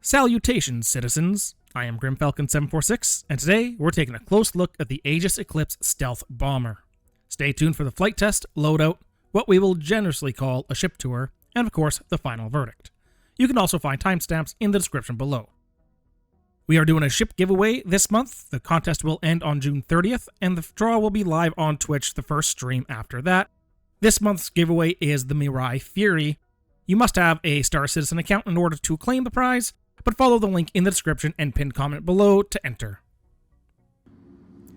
Salutations, citizens! I am GrimFalcon746, and today we're taking a close look at the Aegis Eclipse Stealth Bomber. Stay tuned for the flight test, loadout, what we will generously call a ship tour, and of course, the final verdict. You can also find timestamps in the description below. We are doing a ship giveaway this month. The contest will end on June 30th, and the draw will be live on Twitch the first stream after that. This month's giveaway is the Mirai Fury. You must have a Star Citizen account in order to claim the prize, but follow the link in the description and pinned comment below to enter.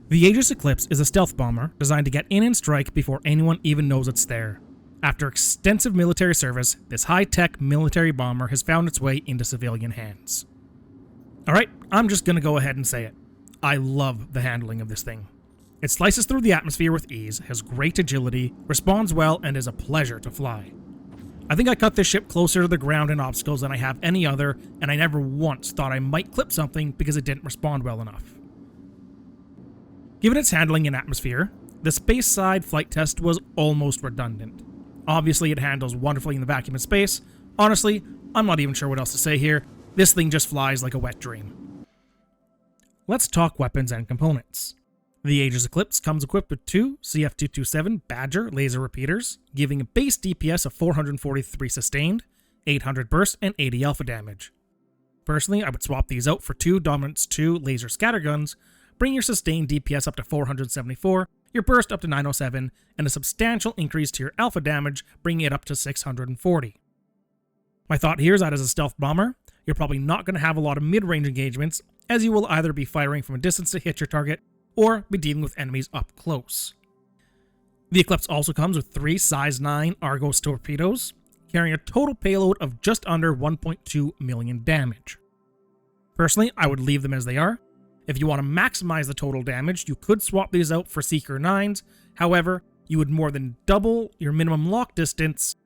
The Aegis Eclipse is a stealth bomber designed to get in and strike before anyone even knows it's there. After extensive military service, this high-tech military bomber has found its way into civilian hands. Alright, I'm just gonna go ahead and say it. I love the handling of this thing. It slices through the atmosphere with ease, has great agility, responds well, and is a pleasure to fly. I think I cut this ship closer to the ground in obstacles than I have any other, and I never once thought I might clip something because it didn't respond well enough. Given its handling in atmosphere, the space side flight test was almost redundant. Obviously, it handles wonderfully in the vacuum of space. Honestly, I'm not even sure what else to say here. This thing just flies like a wet dream. Let's talk weapons and components. The Aegis Eclipse comes equipped with two CF227 Badger laser repeaters, giving a base DPS of 443 sustained, 800 burst, and 80 alpha damage. Personally, I would swap these out for two Dominance 2 laser scatterguns, bring your sustained DPS up to 474, your burst up to 907, and a substantial increase to your alpha damage, bringing it up to 640. My thought here is that as a stealth bomber, you're probably not going to have a lot of mid-range engagements, as you will either be firing from a distance to hit your target, or be dealing with enemies up close. The Eclipse also comes with three size 9 Argos torpedoes, carrying a total payload of just under 1.2 million damage. Personally, I would leave them as they are. If you want to maximize the total damage, you could swap these out for Seeker 9s, however, you would more than double your minimum lock distance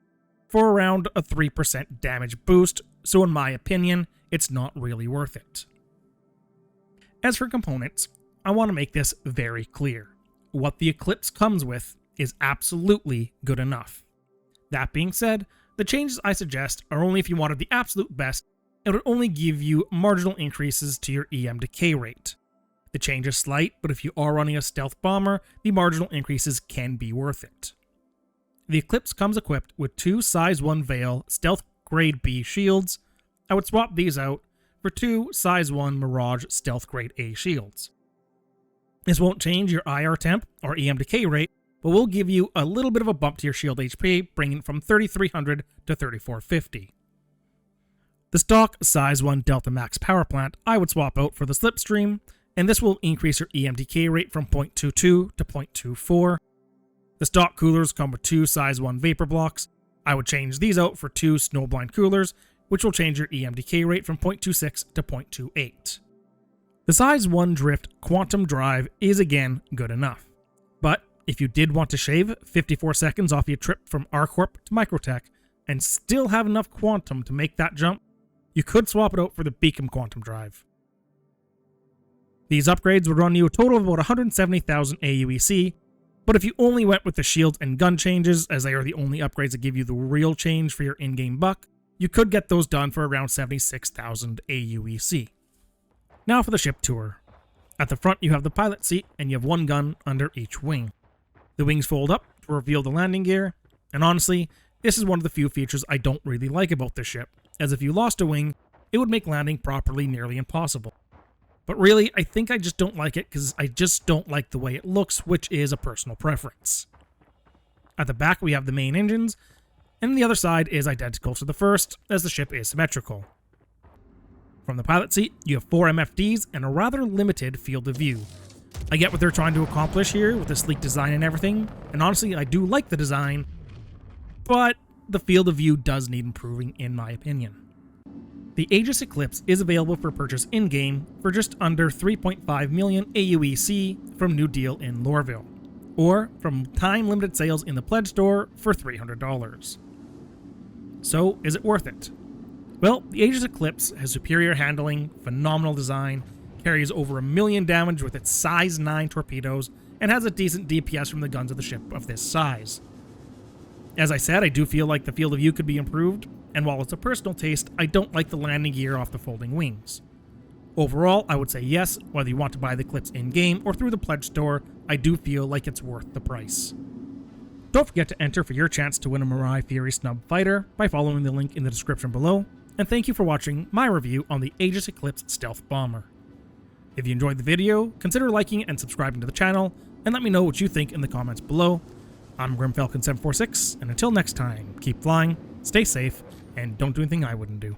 for around a 3% damage boost, so in my opinion, it's not really worth it. As for components, I want to make this very clear. What the Eclipse comes with is absolutely good enough. That being said, the changes I suggest are only if you wanted the absolute best and would only give you marginal increases to your EM decay rate. The change is slight, but if you are running a stealth bomber, the marginal increases can be worth it. The Eclipse comes equipped with two size 1 Veil stealth grade B shields. I would swap these out for two size 1 Mirage stealth grade A shields. This won't change your IR temp or EM decay rate, but will give you a little bit of a bump to your shield HP, bringing it from 3300 to 3450. The stock size 1 Delta Max power plant I would swap out for the Slipstream, and this will increase your EM decay rate from 0.22 to 0.24. The stock coolers come with two size 1 vapor blocks. I would change these out for two Snowblind coolers, which will change your EM decay rate from 0.26 to 0.28. The size 1 Drift Quantum Drive is again good enough, but if you did want to shave 54 seconds off your trip from RCorp to Microtech and still have enough quantum to make that jump, you could swap it out for the Beacon Quantum Drive. These upgrades would run you a total of about 170,000 AUEC, but if you only went with the shield and gun changes, as they are the only upgrades that give you the real change for your in-game buck, you could get those done for around 76,000 AUEC. Now for the ship tour. At the front you have the pilot seat and you have one gun under each wing. The wings fold up to reveal the landing gear, and honestly, this is one of the few features I don't really like about this ship, as if you lost a wing, it would make landing properly nearly impossible. But really, I think I just don't like it because I just don't like the way it looks, which is a personal preference. At the back we have the main engines, and the other side is identical to the first, as the ship is symmetrical. From the pilot seat, you have 4 MFDs and a rather limited field of view. I get what they're trying to accomplish here with the sleek design and everything, and honestly I do like the design, but the field of view does need improving in my opinion. The Aegis Eclipse is available for purchase in-game for just under 3.5 million AUEC from New Deal in Lorville, or from time-limited sales in the Pledge Store for $300. So, is it worth it? Well, the Aegis Eclipse has superior handling, phenomenal design, carries over 1 million damage with its size 9 torpedoes, and has a decent DPS from the guns of the ship of this size. As I said, I do feel like the field of view could be improved, and while it's a personal taste, I don't like the landing gear off the folding wings. Overall, I would say yes, whether you want to buy the Eclipse in-game or through the pledge store, I do feel like it's worth the price. Don't forget to enter for your chance to win a Mirai Fury Snub Fighter by following the link in the description below, and thank you for watching my review on the Aegis Eclipse Stealth Bomber. If you enjoyed the video, consider liking and subscribing to the channel, and let me know what you think in the comments below. I'm GrimFalcon746, and until next time, keep flying, stay safe, and don't do anything I wouldn't do.